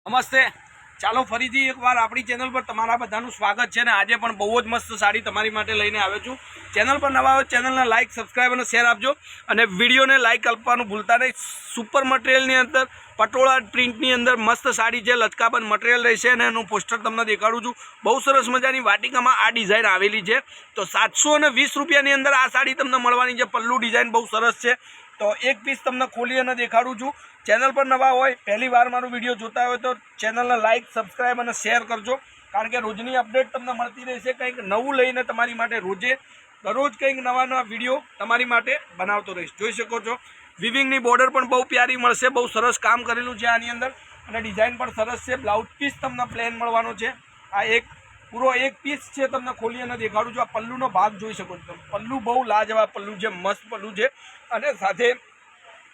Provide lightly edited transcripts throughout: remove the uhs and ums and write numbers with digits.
નમસ્તે। ચાલો ફરીથી એકવાર આપણી ચેનલ પર તમારા બધાનું સ્વાગત છે ને આજે પણ બહુ જ મસ્ત સાડી તમારી માટે લઈને આવ્યો છું। ચેનલ પર નવા હોય ચેનલને લાઇક સબસ્ક્રાઈબ અને શેર આપજો અને વિડીયોને લાઇક આપવાનું ભૂલતા નહીં। સુપર મટીરિયલની અંદર પટોળા પ્રિન્ટની અંદર મસ્ત સાડી છે, લચકાબંધ મટીરિયલ રહેશે અને એનું પોસ્ટર તમને દેખાડું છું। બહુ સરસ મજાની વાટિકામાં આ ડિઝાઇન આવેલી છે। તો 720 રૂપિયાની અંદર આ સાડી તમને મળવાની છે। પલ્લુ ડિઝાઇન બહુ સરસ છે। તો એક પીસ તમને ખોલી અને દેખાડું છું। ચેનલ પર નવા હોય પહેલી વાર મારો વિડીયો જોતા હોય તો ચેનલને લાઇક સબસ્ક્રાઈબ અને શેર કરજો, કારણ કે રોજની અપડેટ તમને મળતી રહેશે। કંઈક નવું લઈને તમારી માટે દરરોજ કંઈક નવા વિડીયો તમારી માટે બનાવતો રહીશ। જોઈ શકો છો વિવિંગની બોર્ડર પણ બહુ પ્યારી મળશે, બહુ સરસ કામ કરેલું છે આની અંદર અને ડિઝાઇન પણ સરસ છે। બ્લાઉઝ પીસ તમને પ્લેન મળવાનો છે। આ પૂરો એક પીસ છે, તમને ખોલી અને દેખાડું છું। આ પલ્લુનો ભાગ જોઈ શકો છો તમે। પલ્લુ બહુ લાજવાબ પલ્લુ છે, મસ્ત પલ્લુ છે અને સાથે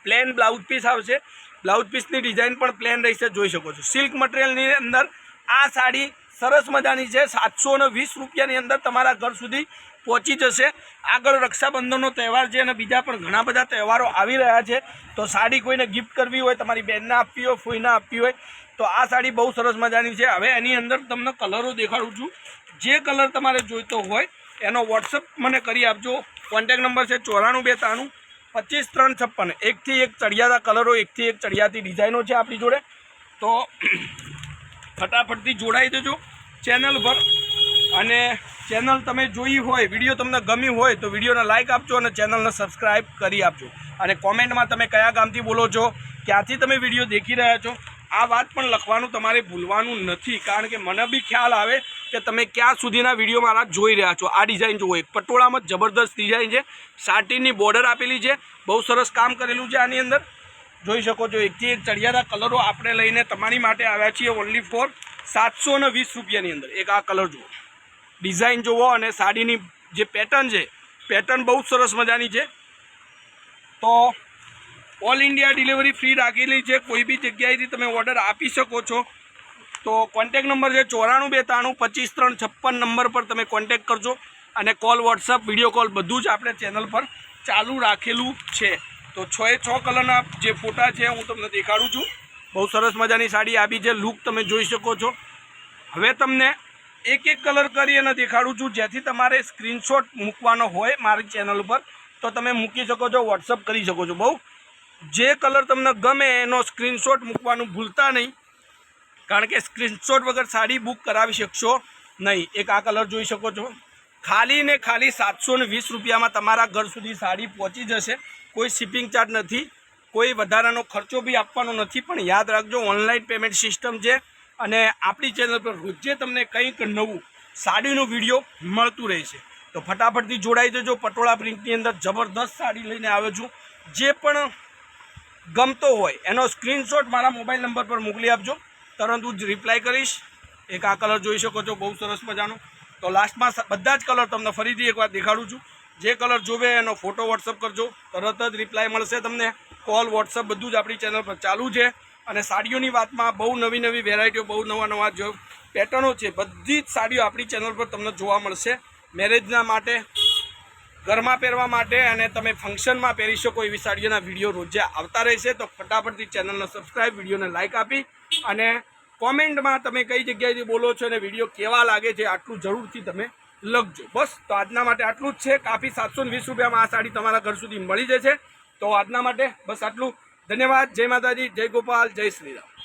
પ્લેન બ્લાઉઝ પીસ આવશે। બ્લાઉઝ પીસની ડિઝાઇન પણ પ્લેન રહેશે, જોઈ શકો છો। સિલ્ક મટીરિયલની અંદર આ સાડી સરસ મજાની છે। 720 રૂપિયાની અંદર તમારા ઘર સુધી પહોંચી જશે। આગળ રક્ષાબંધનનો તહેવાર છે અને બીજા પણ ઘણા બધા તહેવારો આવી રહ્યા છે, તો સાડી કોઈને ગિફ્ટ કરવી હોય, તમારી બહેનને આપવી હોય, ફોઈને આપવી હોય તો આ સાડી બહુ સરસ મજાની છે। હવે એની અંદર તમને કલરો દેખાડું છું। જે કલર તમારે જોઈતો હોય એનો વોટ્સઅપ મને કરી આપજો। કોન્ટેક નંબર છે 94 92 25 356। એકથી એક ચડિયાતા કલરો, એકથી એક ચડિયાતી ડિઝાઇનો છે આપણી જોડે, તો ફટાફટથી જોડાઈ દેજો ચેનલ પર। અને ચેનલ તમે જોઈ હોય, વિડીયો તમને ગમી હોય તો વિડીયોને લાઇક આપજો અને ચેનલને સબસ્ક્રાઈબ કરી આપજો। અને કોમેન્ટમાં તમે કયા ગામથી બોલો છો, ક્યાંથી તમે વિડીયો દેખી રહ્યા છો, આ વાત પણ લખવાનું તમારે ભૂલવાનું નથી, કારણ કે મને બી ખ્યાલ આવે કે તમે ક્યાં સુધીના વિડીયો મારા જોઈ રહ્યા છો। આ ડિઝાઇન જુઓ, એક પટોળામાં જબરદસ્ત ડિઝાઇન છે, સાટીની બોર્ડર આપેલી છે, બહુ સરસ કામ કરેલું છે આની અંદર, જોઈ શકો છો। એકથી એક ચડિયાતા કલરો આપણે લઈને તમારી માટે આવ્યા છીએ ઓનલી ફોર 720 રૂપિયાની અંદર। એક આ કલર જુઓ, ડિઝાઇન જુઓ અને સાડીની જે પેટર્ન છે, પેટર્ન બહુ સરસ મજાની છે। તો ઓલ ઇન્ડિયા ડિલિવરી ફ્રી રાખેલી છે, કોઈ બી જગ્યાએથી તમે ઓર્ડર આપી શકો છો। તો કોન્ટેક નંબર છે 94 92 25 356 નંબર પર તમે કોન્ટેક કરજો અને કોલ, વોટ્સઅપ, વિડીયો કોલ બધું જ આપણે ચેનલ પર ચાલુ રાખેલું છે। તો 6 કલરના જે ફોટા છે હું તમને દેખાડું છું। બહુ સરસ મજાની સાડી આવી છે, લુક તમે જોઈ શકો છો। હવે તમને એક એક કલર કરી અને દેખાડું છું, જેથી તમારે સ્ક્રીનશોટ મૂકવાનો હોય મારી ચેનલ પર તો તમે મૂકી શકો છો, વોટ્સઅપ કરી શકો છો। બહુ જે કલર તમને ગમે એનો સ્ક્રીનશોટ મૂકવાનું ભૂલતા નહીં, કારણ કે સ્ક્રીનશોટ વગર સાડી બુક કરાવી શકશો નહીં। એક આ કલર જોઈ શકો છો, ખાલી ને ખાલી 720 રૂપિયામાં તમારા ઘર સુધી સાડી પહોંચી જશે। કોઈ શિપિંગ ચાર્જ નથી, કોઈ વધારાનો ખર્ચો બી આપવાનો નથી, પણ યાદ રાખજો ઓનલાઈન પેમેન્ટ સિસ્ટમ છે અને આપણી ચેનલ પર રોજે તમને કંઈક નવું સાડીનું વિડીયો મળતું રહેશે। તો ફટાફટથી જોડાઈ જજો। પટોળા પ્રિન્ટની અંદર જબરદસ્ત સાડી લઈને આવ્યો છું। જે પણ ગમતો હોય એનો સ્ક્રીનશોટ મારા મોબાઈલ નંબર પર મોકલી આપજો, તરત હું જ રિપ્લાય કરીશ। એક આ કલર જોઈ શકો છો, બહુ સરસ મજાનો। તો લાસ્ટમાં બધા જ કલર તમને ફરીથી એકવાર દેખાડું છું। જે કલર જોવે એનો ફોટો વોટ્સઅપ કરજો, તરત જ રિપ્લાય મળશે તમને। કોલ, વોટ્સઅપ બધું જ આપણી ચેનલ પર ચાલુ છે। અને સાડીઓની વાતમાં બહુ નવી વેરાયટીઓ, બહુ નવા જો પેટર્નો છે, બધી જ સાડીઓ આપણી ચેનલ પર તમને જોવા મળશે। મેરેજના માટે, ઘરમાં પહેરવા માટે અને તમે ફંક્શનમાં પહેરી શકો એવી સાડીઓના વિડીયો રોજે આવતા રહેશે। તો ફટાફટથી ચેનલને સબસ્ક્રાઈબ, વિડીયોને લાઇક આપી અને કોમેન્ટમાં તમે કઈ જગ્યાએથી બોલો છો અને વિડીયો કેવા લાગે છે આટલું જરૂરથી તમે લખજો। બસ તો આજના માટે આટલું જ છે। કાફી 720 રૂપિયામાં આ સાડી તમારા ઘર સુધી મળી જશે। તો આજના માટે બસ આટલું। ધન્યવાદ। જય માતાજી, જય ગોપાલ, જય શ્રી રામ।